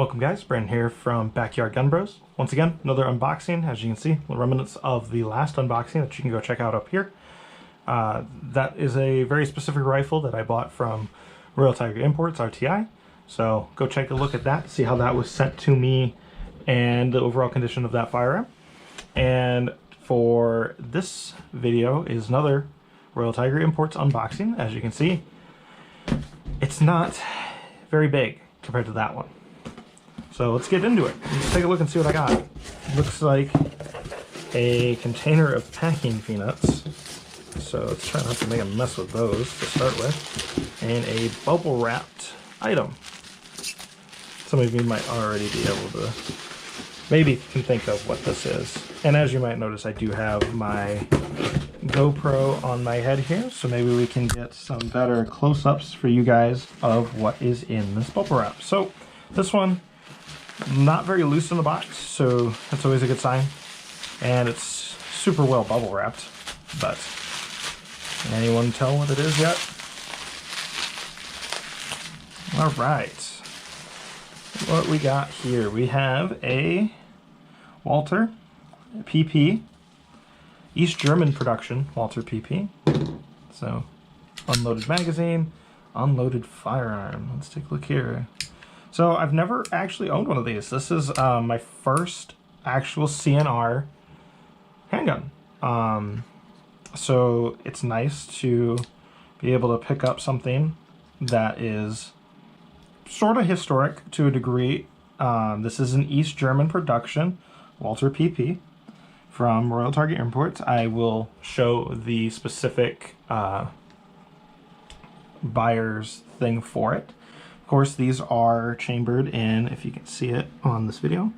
Welcome guys, Brandon here from Backyard Gun Bros. Once again, another unboxing. As you can see, the remnants of the last unboxing that you can go check out up here. That is a very specific rifle that I bought from Royal Tiger Imports, RTI. So go take a look at that, see how that was sent to me and the overall condition of that firearm. And for this video is another Royal Tiger Imports unboxing. As you can see, it's not very big compared to that one. So let's get into it. Let's take a look and see what I got. It looks like a container of packing peanuts. So let's try not to make a mess with those to start with. And a bubble wrapped item. Some of you might already be able to, maybe can think of what this is. And as you might notice, I do have my GoPro on my head here. So maybe we can get some better close-ups for you guys of what is in this bubble wrap. So this one, not very loose in the box, so that's always a good sign. And it's super well bubble wrapped, but anyone tell what it is yet? All right, what we got here, we have a Walther PP, East German production Walther PP. So unloaded magazine, unloaded firearm. Let's take a look here. So I've never actually owned one of these. This is my first actual CNR handgun. So it's nice to be able to pick up something that is sort of historic to a degree. This is an East German production, Walther PP, from Royal Tiger Imports. I will show the specific buyer's thing for it. Of course, these are chambered in, if you can see it on this video,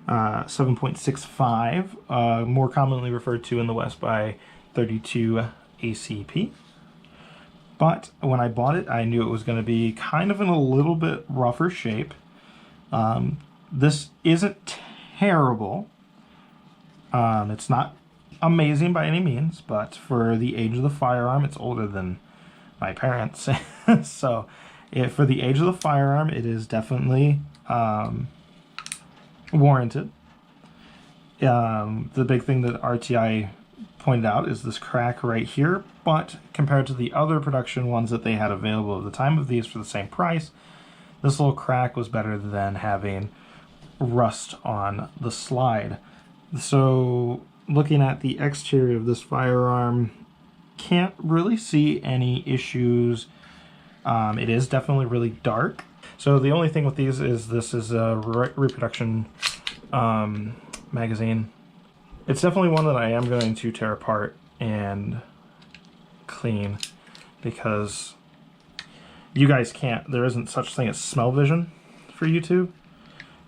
7.65, more commonly referred to in the West by 32 ACP. But when I bought it, I knew it was going to be kind of in a little bit rougher shape. This isn't terrible. It's not amazing by any means, but for the age of the firearm, it's older than my parents. So for the age of the firearm, it is definitely warranted. The big thing that RTI pointed out is this crack right here, but compared to the other production ones that they had available at the time of these for the same price, this little crack was better than having rust on the slide. So looking at the exterior of this firearm, can't really see any issues. It is definitely really dark. So the only thing with these is this is a reproduction magazine. It's definitely one that I am going to tear apart and clean, because you guys can't, there isn't such thing as smell vision for YouTube,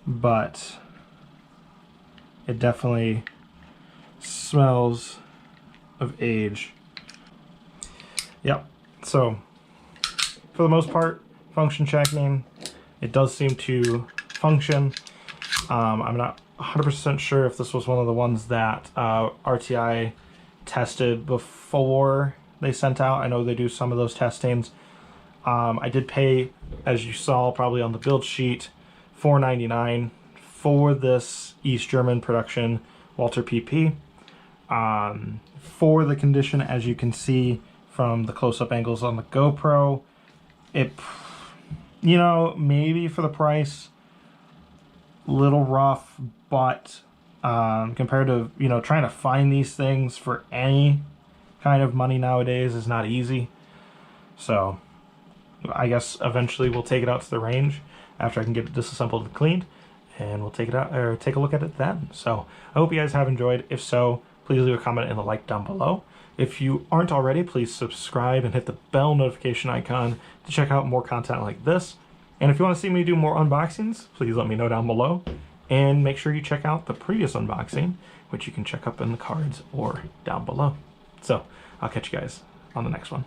but it definitely smells of age. Yep, so for the most part, function checking, it does seem to function. I'm not 100% sure if this was one of the ones that RTI tested before they sent out. I know they do some of those testings. I did pay, as you saw probably on the build sheet, $4.99 for this East German production Walther PP. For the condition, as you can see from the close-up angles on the GoPro, it, you know, maybe for the price, little rough, but compared to, you know, trying to find these things for any kind of money nowadays is not easy. So I guess eventually we'll take it out to the range after I can get it disassembled and cleaned, and we'll take it out, or take a look at it then. So I hope you guys have enjoyed. If so, please leave a comment and a like down below. If you aren't already, please subscribe and hit the bell notification icon to check out more content like this. And if you want to see me do more unboxings, please let me know down below. And make sure you check out the previous unboxing, which you can check up in the cards or down below. So I'll catch you guys on the next one.